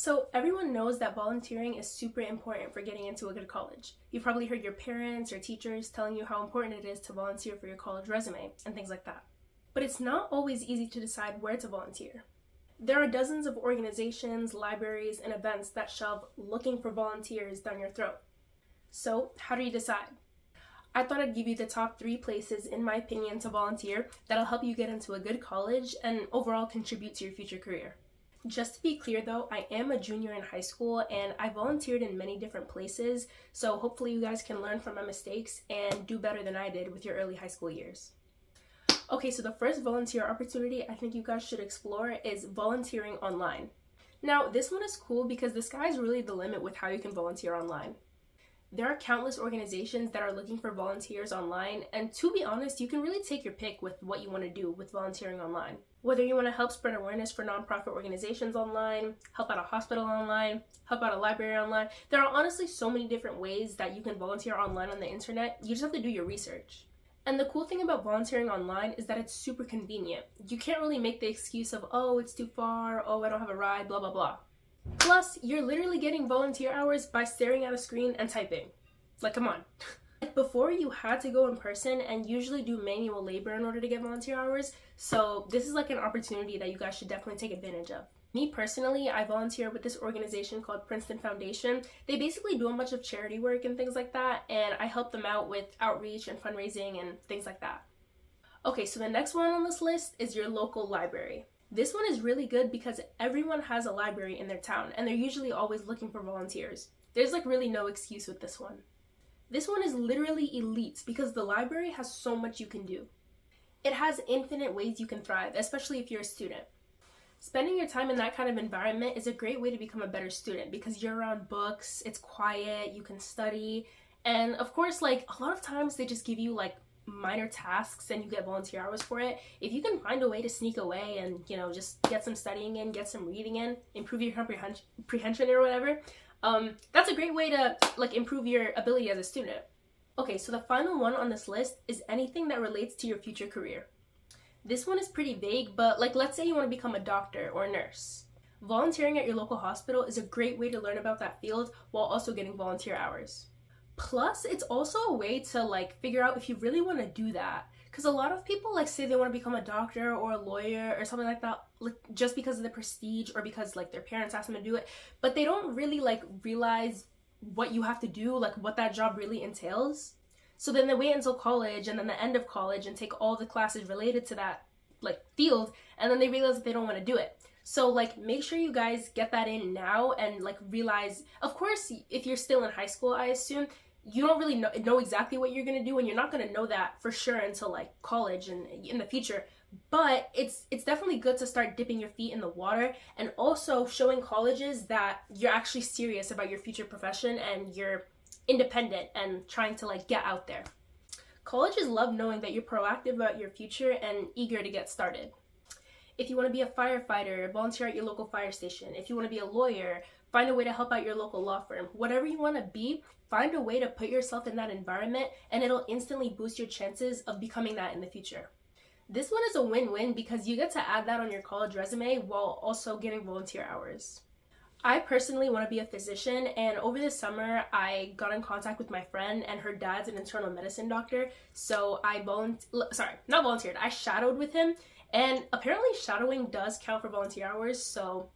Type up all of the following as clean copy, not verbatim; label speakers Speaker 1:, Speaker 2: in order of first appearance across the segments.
Speaker 1: So everyone knows that volunteering is super important for getting into a good college. You've probably heard your parents or teachers telling you how important it is to volunteer for your college resume and things like that. But it's not always easy to decide where to volunteer. There are dozens of organizations, libraries, and events that shove looking for volunteers down your throat. So how do you decide? I thought I'd give you the top 3 places, in my opinion, to volunteer that'll help you get into a good college and overall contribute to your future career. Just to be clear though, I am a junior in high school and I volunteered in many different places, so hopefully you guys can learn from my mistakes and do better than I did with your early high school years. Okay, so the first volunteer opportunity I think you guys should explore is volunteering online. Now, this one is cool because the sky's really the limit with how you can volunteer online. There are countless organizations that are looking for volunteers online, and to be honest, you can really take your pick with what you want to do with volunteering online. Whether you want to help spread awareness for nonprofit organizations online, help out a hospital online, help out a library online, there are honestly so many different ways that you can volunteer online on the internet. You just have to do your research. And the cool thing about volunteering online is that it's super convenient. You can't really make the excuse of, oh, it's too far, oh, I don't have a ride, blah, blah, blah. Plus, you're literally getting volunteer hours by staring at a screen and typing. Like, come on. Before, you had to go in person and usually do manual labor in order to get volunteer hours, so this is like an opportunity that you guys should definitely take advantage of. Me personally, I volunteer with this organization called Princeton Foundation. They basically do a bunch of charity work and things like that, and I help them out with outreach and fundraising and things like that. Okay, so the next one on this list is your local library. This one is really good because everyone has a library in their town and they're usually always looking for volunteers. There's like really no excuse with this one. This one is literally elite because the library has so much you can do. It has infinite ways you can thrive, especially if you're a student. Spending your time in that kind of environment is a great way to become a better student because you're around books, it's quiet, you can study, and of course, like a lot of times they just give you like minor tasks and you get volunteer hours for it. If you can find a way to sneak away and, just get some studying in, get some reading in, improve your comprehension or whatever, that's a great way to like improve your ability as a student. Okay, so the final one on this list is anything that relates to your future career. This one is pretty vague, but like let's say you want to become a doctor or a nurse. Volunteering at your local hospital is a great way to learn about that field while also getting volunteer hours. Plus, it's also a way to like figure out if you really want to do that. Because a lot of people like say they want to become a doctor or a lawyer or something like that, like just because of the prestige or because like their parents asked them to do it, but they don't really like realize what you have to do, like what that job really entails. So then they wait until college and then the end of college and take all the classes related to that like field, and then they realize that they don't want to do it. So like make sure you guys get that in now and like realize, of course, if you're still in high school, I assume, you don't really know exactly what you're going to do, and you're not going to know that for sure until like college and in the future. But it's definitely good to start dipping your feet in the water and also showing colleges that you're actually serious about your future profession and you're independent and trying to like get out there. Colleges love knowing that you're proactive about your future and eager to get started. If you want to be a firefighter, volunteer at your local fire station. If you want to be a lawyer, find a way to help out your local law firm. Whatever you want to be, find a way to put yourself in that environment and it'll instantly boost your chances of becoming that in the future. This one is a win-win because you get to add that on your college resume while also getting volunteer hours. I personally want to be a physician, and over the summer I got in contact with my friend and her dad's an internal medicine doctor, so I shadowed with him, and apparently shadowing does count for volunteer hours, so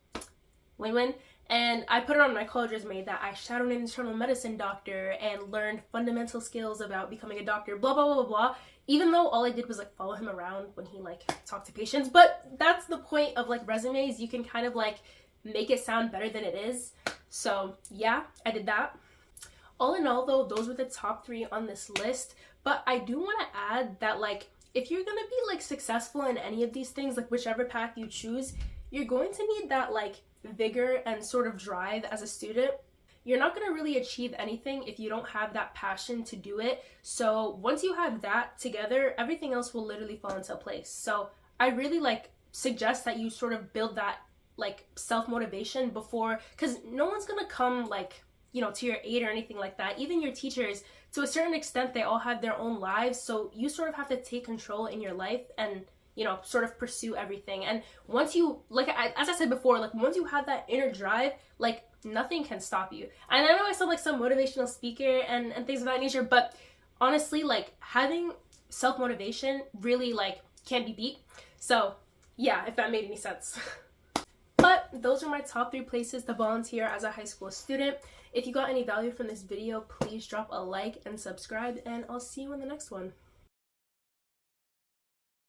Speaker 1: win-win. And I put it on my college resume that I shadowed an internal medicine doctor and learned fundamental skills about becoming a doctor, blah, blah, blah, blah, even though all I did was like follow him around when he like talked to patients. But that's the point of like resumes. You can kind of like make it sound better than it is. So yeah, I did that. All in all though, those were the top 3 on this list. But I do want to add that like if you're gonna be like successful in any of these things, like whichever path you choose, you're going to need that like vigor and sort of drive as a student. You're not going to really achieve anything if you don't have that passion to do it. So once you have that together, everything else will literally fall into place. So I really like suggest that you sort of build that like self-motivation before, because no one's going to come like, to your aid or anything like that. Even your teachers, to a certain extent, they all have their own lives. So you sort of have to take control in your life and you know, sort of pursue everything. And once you, like, as I said before, like, once you have that inner drive, like, nothing can stop you. And I know I sound like some motivational speaker and things of that nature, but honestly, like, having self-motivation really, like, can't be beat. So yeah, if that made any sense. But those are my top 3 places to volunteer as a high school student. If you got any value from this video, please drop a like and subscribe, and I'll see you in the next one.